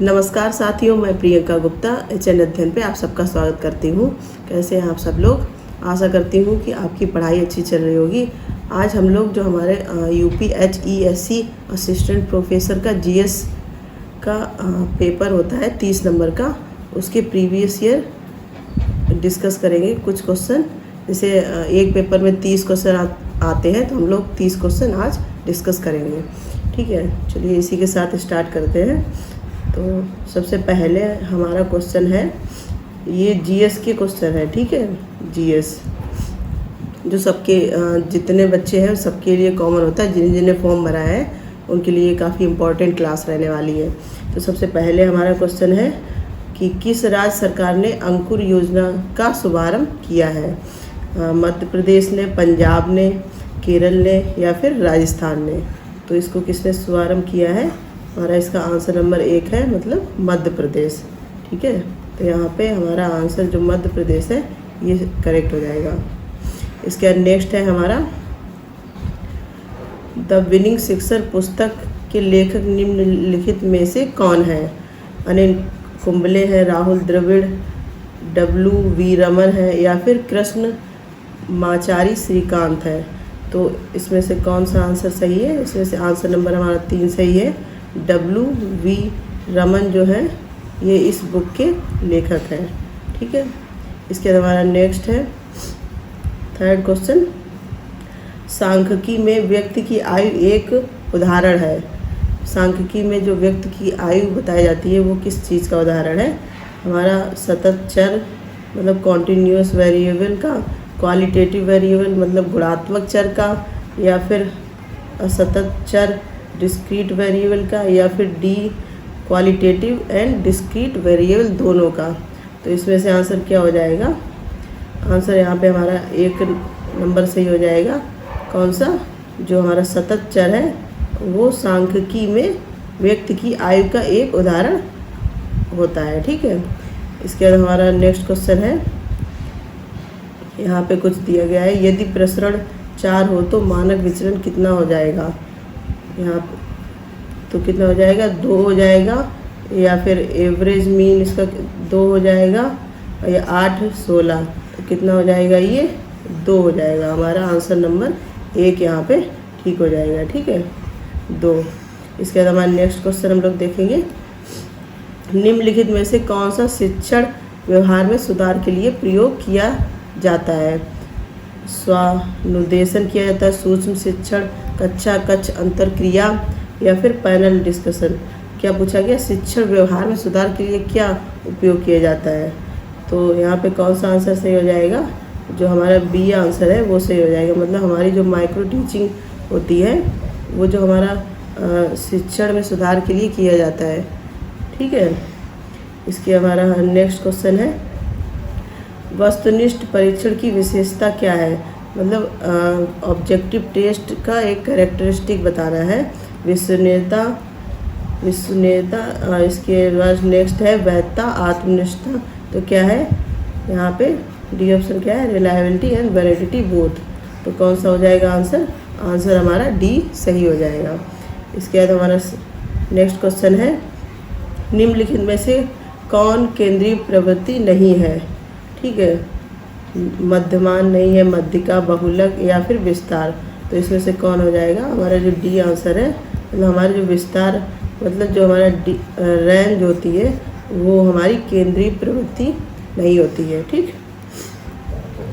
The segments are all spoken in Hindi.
नमस्कार साथियों, मैं प्रियंका गुप्ता एचएन अध्ययन पे आप सबका स्वागत करती हूँ। कैसे हैं आप सब लोग? आशा करती हूँ कि आपकी पढ़ाई अच्छी चल रही होगी। आज हम लोग जो हमारे UPHESC असिस्टेंट प्रोफेसर का GS का पेपर होता है 30 नंबर का, उसके प्रीवियस ईयर डिस्कस करेंगे। कुछ क्वेश्चन, जैसे एक पेपर में 30 क्वेश्चन आते हैं, तो हम लोग 30 क्वेश्चन आज डिस्कस करेंगे। ठीक है, चलिए इसी के साथ स्टार्ट करते हैं। तो सबसे पहले हमारा क्वेश्चन है, ये GS के क्वेश्चन है। ठीक है, GS जो सबके जितने बच्चे हैं सबके लिए कॉमन होता है। जिन्हें फॉर्म भरा है उनके लिए काफ़ी इम्पोर्टेंट क्लास रहने वाली है। तो सबसे पहले हमारा क्वेश्चन है कि किस राज्य सरकार ने अंकुर योजना का शुभारंभ किया है? मध्य प्रदेश ने, पंजाब ने, केरल ने या फिर राजस्थान ने? तो इसको किसने शुभारंभ किया है? हमारा इसका आंसर नंबर 1 है, मतलब मध्य प्रदेश। ठीक है, तो यहाँ पे हमारा आंसर जो मध्य प्रदेश है ये करेक्ट हो जाएगा। इसके बाद नेक्स्ट है हमारा, द विनिंग सिक्सर पुस्तक के लेखक निम्नलिखित में से कौन है? अनिल कुंबले है, राहुल द्रविड़, WV रमन है या फिर कृष्ण माचारी श्रीकांत है? तो इसमें से कौन सा आंसर सही है? इसमें से आंसर नंबर हमारा 3 सही है। WV रमन जो है ये इस बुक के लेखक हैं। ठीक है, इसके बाद हमारा नेक्स्ट है थर्ड क्वेश्चन, सांख्यिकी में व्यक्ति की आयु एक उदाहरण है। सांख्यिकी में जो व्यक्ति की आयु बताई जाती है वो किस चीज़ का उदाहरण है? हमारा सतत चर मतलब कॉन्टीन्यूअस वेरिएबल का, क्वालिटेटिव वेरिएबल मतलब गुणात्मक चर का, या फिर असतत चर डिस्क्रीट वेरिएबल का, या फिर D qualitative and discrete variable दोनों का? तो इसमें से आंसर क्या हो जाएगा? आंसर यहाँ पे हमारा 1 नंबर सही हो जाएगा। कौन सा? जो हमारा सतत चर है वो सांख्यिकी में व्यक्ति की आयु का एक उदाहरण होता है। ठीक है, इसके बाद हमारा नेक्स्ट क्वेश्चन है, यहाँ पे कुछ दिया गया है, यदि प्रसरण 4 हो तो मानक विचलन कितना हो जाएगा? यहाँ तो कितना हो जाएगा? 2 हो जाएगा, या फिर एवरेज मीन इसका 2 हो जाएगा, या 8, 16, तो कितना हो जाएगा? ये 2 हो जाएगा। हमारा आंसर नंबर 1 यहाँ पे ठीक हो जाएगा। ठीक है, 2। इसके बाद हमारा नेक्स्ट क्वेश्चन हम लोग देखेंगे, निम्नलिखित में से कौन सा शिक्षण व्यवहार में सुधार के लिए प्रयोग किया जाता है? स्वानुदेशन किया जाता है, सूक्ष्म शिक्षण, कक्षा कक्ष अंतरक्रिया या फिर पैनल डिस्कशन? क्या पूछा गया? शिक्षण व्यवहार में सुधार के लिए क्या उपयोग किया जाता है? तो यहाँ पे कौन सा आंसर सही हो जाएगा? जो हमारा B आंसर है वो सही हो जाएगा। मतलब हमारी जो माइक्रो टीचिंग होती है वो जो हमारा शिक्षण में सुधार के लिए किया जाता है। ठीक है, इसके हमारा नेक्स्ट क्वेश्चन है, वस्तुनिष्ठ परीक्षण की विशेषता क्या है? मतलब ऑब्जेक्टिव टेस्ट का एक कैरेक्टरिस्टिक बताना है। विश्वसनीयता, इसके बाद नेक्स्ट है वैधता, आत्मनिष्ठता। तो क्या है यहाँ पे? D ऑप्शन क्या है? Reliability and validity both. तो कौन सा हो जाएगा आंसर? आंसर हमारा D सही हो जाएगा। इसके बाद हमारा नेक्स्ट क्वेश्चन है, निम्नलिखित में से कौन केंद्रीय प्रवृत्ति नहीं है? ठीक है, मध्यमान नहीं है, मध्यिका, बहुलक या फिर विस्तार? तो इसमें से कौन हो जाएगा? हमारा जो D आंसर है, मतलब हमारा जो विस्तार मतलब जो हमारा रेंज होती है वो हमारी केंद्रीय प्रवृत्ति नहीं होती है। ठीक,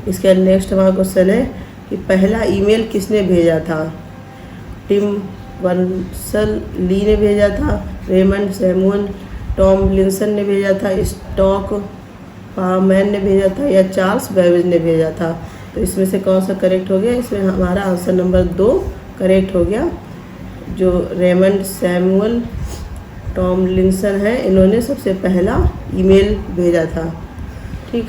इसके बाद नेक्स्ट हमारा क्वेश्चन है कि पहला ईमेल किसने भेजा था? टिम बर्नर्स ली ने भेजा था, रेमंड सैमुअल टॉमलिंसन ने भेजा था, स्टॉक पामैन ने भेजा था, या चार्ल्स बेबेज ने भेजा था? तो इसमें से कौन सा करेक्ट हो गया? इसमें हमारा आंसर नंबर 2 करेक्ट हो गया। जो रेमंड सैमुअल टॉमलिंसन है इन्होंने सबसे पहला ईमेल भेजा था। ठीक,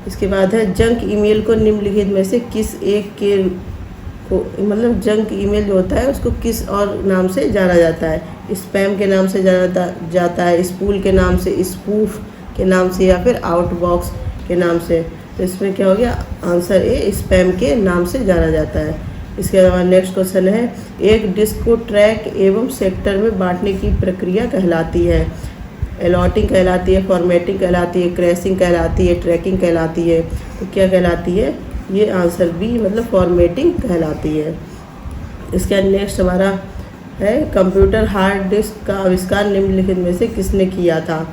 इसके बाद है जंक ईमेल को निम्नलिखित में से किस एक के को, मतलब जंक ईमेल जो होता है उसको किस और नाम से जाना जाता है? स्पैम के नाम से जाना जाता है, स्पूल के नाम से, स्पूफ के नाम से, या फिर आउटबॉक्स के नाम से? तो इसमें क्या हो गया? आंसर A स्पैम के नाम से जाना जाता है। इसके अलावा नेक्स्ट क्वेश्चन है, एक डिस्क को ट्रैक एवं सेक्टर में बांटने की प्रक्रिया कहलाती है। अलॉटिंग कहलाती है, फॉर्मेटिंग कहलाती है, क्रैशिंग कहलाती है, ट्रैकिंग कहलाती है। तो क्या कहलाती है? ये आंसर बी मतलब फॉर्मेटिंग कहलाती है। इसका नेक्स्ट हमारा है, कंप्यूटर हार्ड डिस्क का आविष्कार निम्नलिखित में से किसने किया था?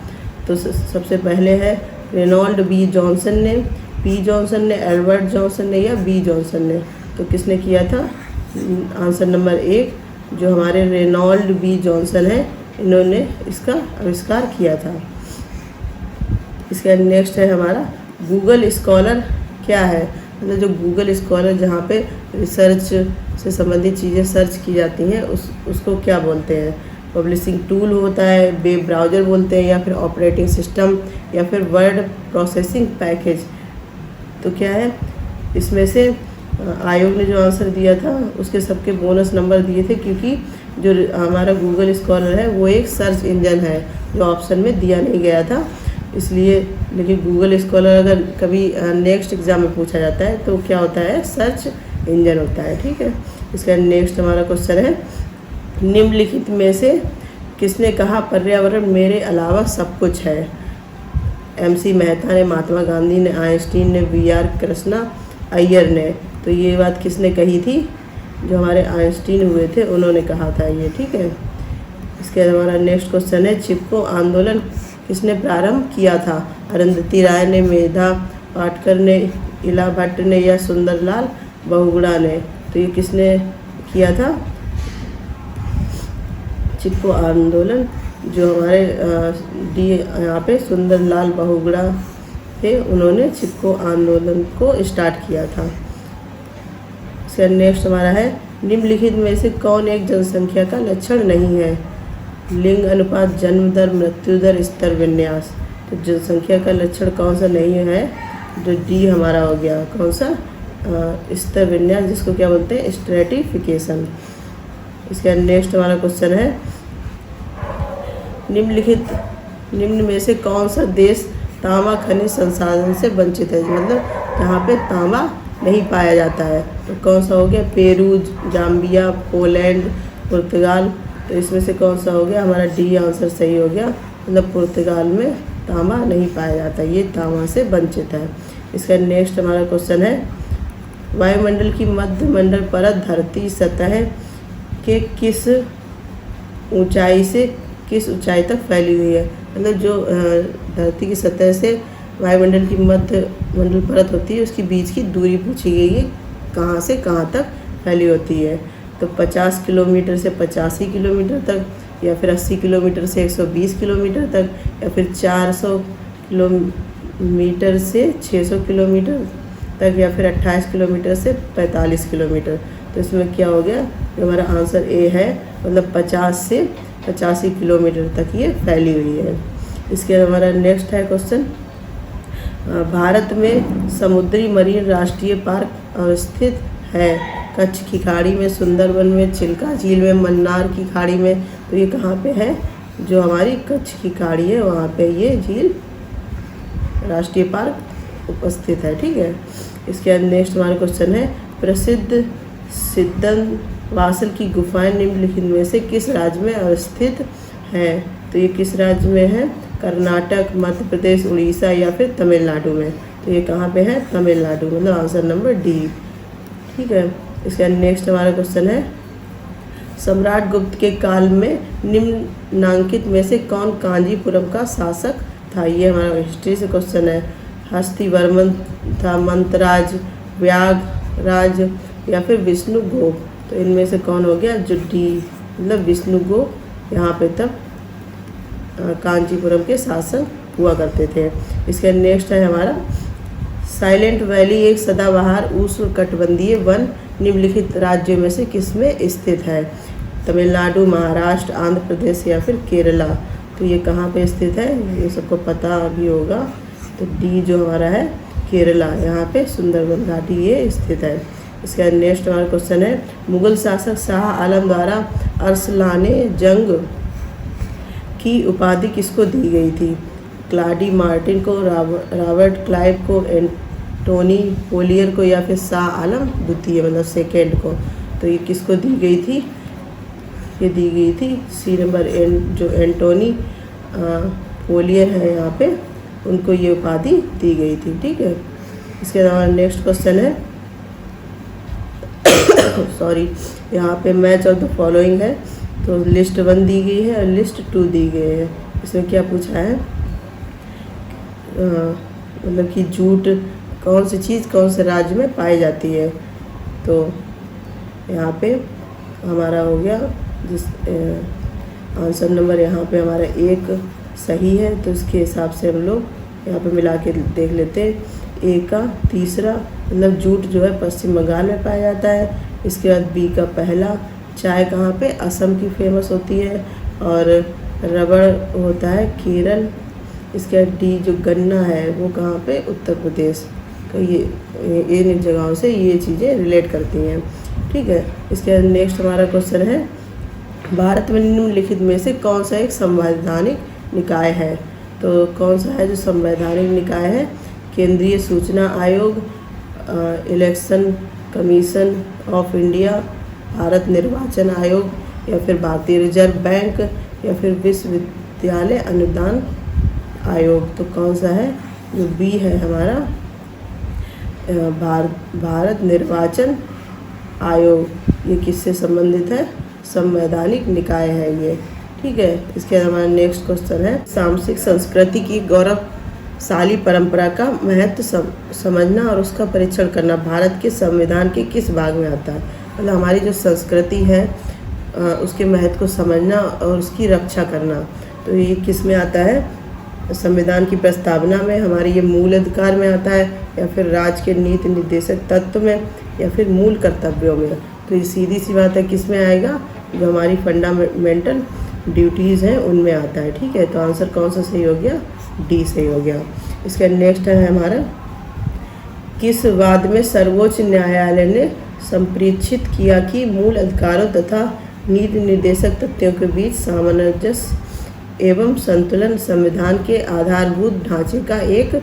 तो सबसे पहले है रेनॉल्ड बी जॉनसन ने, पी जॉनसन ने, एडवर्ड जॉनसन ने या बी जॉनसन ने। तो किसने किया था? आंसर नंबर 1 जो हमारे रेनॉल्ड बी जॉनसन है, इन्होंने इसका आविष्कार किया था। इसका नेक्स्ट है हमारा गूगल स्कॉलर क्या है? मतलब जो गूगल स्कॉलर जहाँ पे रिसर्च से संबंधित चीज़ें सर्च की जाती हैं उसको क्या बोलते हैं? पब्लिशिंग टूल होता है, वेब ब्राउज़र बोलते हैं, या फिर ऑपरेटिंग सिस्टम, या फिर वर्ड प्रोसेसिंग पैकेज। तो क्या है इसमें से? आयोग ने जो आंसर दिया था उसके सबके बोनस नंबर दिए थे, क्योंकि जो हमारा गूगल स्कॉलर है वो एक सर्च इंजन है जो ऑप्शन में दिया नहीं गया था, इसलिए। लेकिन गूगल स्कॉलर अगर कभी नेक्स्ट एग्ज़ाम में पूछा जाता है तो क्या होता है? सर्च इंजन होता है। ठीक है। इसका नेक्स्ट हमारा क्वेश्चन है, निम्नलिखित में से किसने कहा पर्यावरण मेरे अलावा सब कुछ है? MC मेहता ने, महात्मा गांधी ने, आइंस्टीन ने, VR कृष्णा अय्यर ने। तो ये बात किसने कही थी? जो हमारे आइंस्टीन हुए थे उन्होंने कहा था ये। ठीक है। इसके हमारा नेक्स्ट क्वेश्चन है, चिपको आंदोलन किसने प्रारंभ किया था? अरुंधति राय ने, मेधा पाटकर ने, इला भट्ट ने या सुंदरलाल बहुगुणा ने। तो ये किसने किया था? चिपको आंदोलन जो हमारे डी यहाँ पे सुंदरलाल बहुगुणा थे, उन्होंने चिपको आंदोलन को स्टार्ट किया था। इसका नेक्स्ट हमारा है, निम्नलिखित में से कौन एक जनसंख्या का लक्षण नहीं है? लिंग अनुपात, जन्म दर, मृत्यु दर, स्तर विन्यास। तो जनसंख्या का लक्षण कौन सा नहीं है? जो डी हमारा हो गया, कौन सा? स्तर विन्यास, जिसको क्या बोलते हैं? स्ट्रेटिफिकेशन। इसका नेक्स्ट हमारा क्वेश्चन है, निम्न में से कौन सा देश तांबा खनिज संसाधन से वंचित है? मतलब जहाँ पे तांबा नहीं पाया जाता है। तो कौन सा हो गया? पेरू, जाम्बिया, पोलैंड, पुर्तगाल। तो इसमें से कौन सा हो गया? हमारा डी आंसर सही हो गया। मतलब पुर्तगाल में तांबा नहीं पाया जाता, ये तांबा से वंचित है। इसका नेक्स्ट हमारा क्वेश्चन है, वायुमंडल की मध्यमंडल परत धरती सतह के किस ऊंचाई तक फैली हुई है? मतलब जो धरती की सतह से वायुमंडल की मध्यमंडल परत होती है उसकी बीच की दूरी पूछी गई है, कहाँ से कहाँ तक फैली होती है? तो 50 किलोमीटर से 85 किलोमीटर तक, या फिर 80 किलोमीटर से 120 किलोमीटर तक, या फिर 400 किलोमीटर से 600 किलोमीटर तक, या फिर 28 किलोमीटर से 45 किलोमीटर। तो इसमें क्या हो गया? जो हमारा आंसर ए है, मतलब 50 से 85 किलोमीटर तक ये फैली हुई है। इसके हमारा नेक्स्ट है क्वेश्चन, भारत में समुद्री मरीन राष्ट्रीय पार्क अवस्थित है? कच्छ की खाड़ी में, सुंदरबन में, चिल्का झील में, मन्नार की खाड़ी में। तो ये कहाँ पे है? जो हमारी कच्छ की खाड़ी है वहाँ पे ये झील राष्ट्रीय पार्क उपस्थित है। ठीक है। इसके बाद नेक्स्ट हमारा क्वेश्चन है, प्रसिद्ध सिद्धन वासल की गुफाएं निम्नलिखित में से किस राज्य में अवस्थित है? तो ये किस राज्य में है? कर्नाटक, मध्य प्रदेश, उड़ीसा या फिर तमिलनाडु में। तो ये कहाँ पे है? तमिलनाडु, मतलब आंसर नंबर डी। ठीक है। इसका नेक्स्ट हमारा क्वेश्चन है, सम्राट गुप्त के काल में निम्नांकित में से कौन कांजीपुरम का शासक था? ये हमारा हिस्ट्री से क्वेश्चन है। हस्तिवर्मन था, मंतराज, व्याघराज या फिर विष्णुगुप्त। तो इनमें से कौन हो गया? जो डी मतलब विष्णुगुप्त यहाँ पे तब कांचीपुरम के शासक हुआ करते थे। इसका नेक्स्ट है हमारा, साइलेंट वैली एक सदाबहार उष्णकटिबंधीय वन निम्नलिखित राज्यों में से किसमें स्थित है? तमिलनाडु, महाराष्ट्र, आंध्र प्रदेश या फिर केरला। तो ये कहाँ पे स्थित है? ये सबको पता भी होगा। तो डी जो हमारा है केरला, यहाँ पे सुंदरबन घाटी ये स्थित है। इसका नेक्स्ट हमारा क्वेश्चन है, मुगल शासक शाह आलम द्वारा अरसलाने जंग की उपाधि किसको दी गई थी? क्लाडी मार्टिन को, रॉबर्ट क्लाइव को, टोनी पोलियर को या फिर शाह आलम द्वितीय मतलब सेकेंड को। तो ये किसको दी गई थी? ये दी गई थी सी नंबर जो एंटोनी पोलियर है यहाँ पे, उनको ये उपाधि दी गई थी। ठीक है, इसके अलावा नेक्स्ट क्वेश्चन है सॉरी, यहाँ पे मैच ऑफ द फॉलोइंग है। तो लिस्ट 1 दी गई है और लिस्ट 2 दी गई है। इसमें क्या पूछा है, मतलब कि जूट कौन सी चीज़ कौन से राज्य में पाई जाती है। तो यहाँ पे हमारा हो गया जिस आंसर नंबर यहाँ पे हमारा 1 सही है। तो इसके हिसाब से हम लोग यहाँ पे मिला के देख लेते हैं। ए का तीसरा मतलब जूट जो है पश्चिम बंगाल में पाया जाता है। इसके बाद बी का पहला, चाय कहाँ पे, असम की फेमस होती है, और रबड़ होता है केरल। इसके बाद डी जो गन्ना है वो कहाँ पे, उत्तर प्रदेश। तो ये इन जगहों से ये चीज़ें रिलेट करती हैं। ठीक है, इसके बाद नेक्स्ट हमारा क्वेश्चन है, भारत में निम्नलिखित में से कौन सा एक संवैधानिक निकाय है। तो कौन सा है जो संवैधानिक निकाय है? केंद्रीय सूचना आयोग, election commission of India, Bharat निर्वाचन आयोग, या फिर भारतीय रिजर्व बैंक, या फिर विश्वविद्यालय अनुदान आयोग। तो कौन सा है? जो बी है हमारा भारत निर्वाचन आयोग। ये किससे संबंधित है? संवैधानिक निकाय है ये। ठीक है, इसके बाद हमारा नेक्स्ट क्वेश्चन है, सामसिक संस्कृति की गौरवशाली परंपरा का महत्व समझना और उसका परीक्षण करना भारत के संविधान के किस भाग में आता है। मतलब हमारी जो संस्कृति है उसके महत्व को समझना और उसकी रक्षा करना। तो ये किस में आता है? संविधान की प्रस्तावना में, हमारे ये मूल अधिकार में आता है, या फिर राज्य के नीति निर्देशक तत्व में, या फिर मूल कर्तव्यों में। तो ये सीधी सी बात है किस में आएगा? जो हमारी फंडामेंटल ड्यूटीज़ हैं उनमें आता है। ठीक है, तो आंसर कौन सा सही हो गया? डी सही हो गया। इसका नेक्स्ट है हमारा, किस वाद में सर्वोच्च न्यायालय ने संप्रेक्षित किया कि मूल अधिकारों तथा नीति निर्देशक तथ्यों के बीच सामंजस्य एवं संतुलन संविधान के आधारभूत ढांचे का एक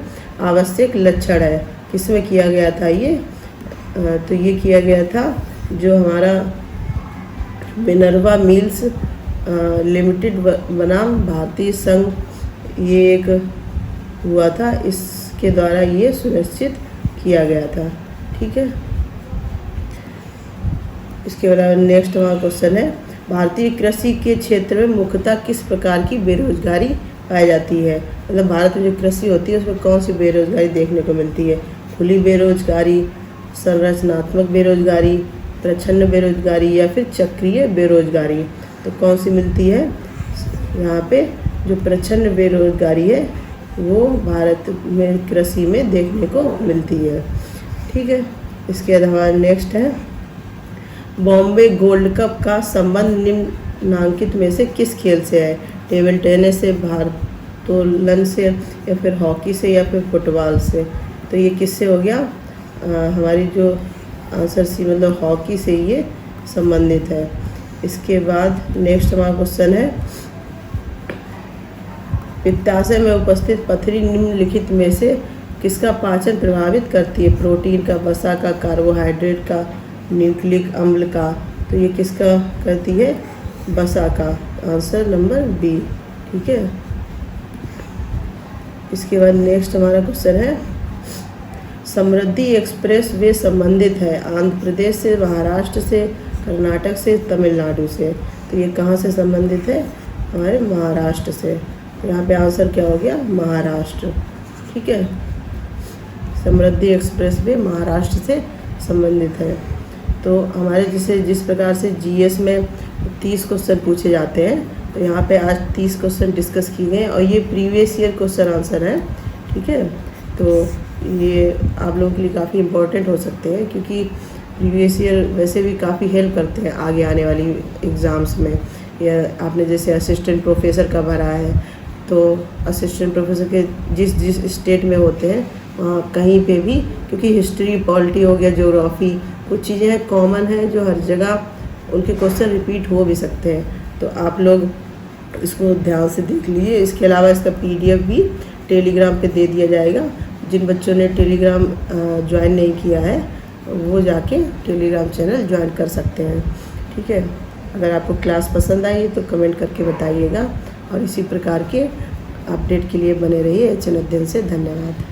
आवश्यक लक्षण है। किसमें किया गया था ये? तो ये किया गया था जो हमारा मिनर्वा मिल्स लिमिटेड बनाम भारतीय संघ, ये एक हुआ था, इसके द्वारा ये सुनिश्चित किया गया था। ठीक है, इसके अलावा नेक्स्ट हमारा क्वेश्चन है, भारतीय कृषि के क्षेत्र में मुख्यतः किस प्रकार की बेरोजगारी पाई जाती है। मतलब भारत में जो कृषि होती है उसमें कौन सी बेरोजगारी देखने को मिलती है? खुली बेरोजगारी, संरचनात्मक बेरोजगारी, प्रच्छन्न बेरोजगारी, या फिर चक्रीय बेरोजगारी। तो कौन सी मिलती है? यहाँ पे जो प्रच्छन्न बेरोजगारी है वो भारत में कृषि में देखने को मिलती है। ठीक है, इसके अलावा नेक्स्ट है, बॉम्बे गोल्ड कप का संबंध निम्नांकित में से किस खेल से है? टेबल टेनिस से, भारोत्तोलन से, या फिर हॉकी से, या फिर फुटबॉल से। तो ये किससे हो गया? हमारी जो आंसर सी मतलब हॉकी से ये संबंधित है। इसके बाद नेक्स्ट हमारा क्वेश्चन है, पित्ताशय में उपस्थित पथरी निम्नलिखित में से किसका पाचन प्रभावित करती है? प्रोटीन का, वसा का, कार्बोहाइड्रेट का, न्यूक्लिक अम्ल का। तो ये किसका करती है? वसा का। Answer number B. ठीक है, इसके बाद नेक्स्ट हमारा क्वेश्चन है, समृद्धि एक्सप्रेस वे संबंधित है आंध्र प्रदेश से, महाराष्ट्र से, कर्नाटक से, तमिलनाडु से। तो ये कहाँ से संबंधित है? हमारे महाराष्ट्र से। तो यहाँ पे आंसर क्या हो गया? महाराष्ट्र। ठीक है, समृद्धि एक्सप्रेस वे महाराष्ट्र से संबंधित है। तो हमारे जिस प्रकार से जीएस में 30 क्वेश्चन पूछे जाते हैं, तो यहाँ पे आज 30 क्वेश्चन डिस्कस किए गए और ये प्रीवियस ईयर क्वेश्चन आंसर है। ठीक है, तो ये आप लोगों के लिए काफ़ी इम्पोर्टेंट हो सकते हैं, क्योंकि प्रीवियस ईयर वैसे भी काफ़ी हेल्प करते हैं आगे आने वाली एग्ज़ाम्स में। या आपने जैसे असिस्टेंट प्रोफेसर का भरा है, तो असिस्टेंट प्रोफेसर के जिस स्टेट में होते हैं वहाँ कहीं पे भी, क्योंकि हिस्ट्री, पॉलिटी हो गया, ज्योग्राफी, कुछ चीज़ें हैं कॉमन हैं जो हर जगह उनके क्वेश्चन रिपीट हो भी सकते हैं। तो आप लोग इसको ध्यान से देख लीजिए। इसके अलावा इसका PDF भी टेलीग्राम पे दे दिया जाएगा, जिन बच्चों ने टेलीग्राम ज्वाइन नहीं किया है वो जाके टेलीग्राम चैनल ज्वाइन कर सकते हैं। ठीक है, अगर आपको क्लास पसंद आई तो कमेंट करके बताइएगा और इसी प्रकार के अपडेट के लिए बने रहिए HN अध्ययन से। धन्यवाद।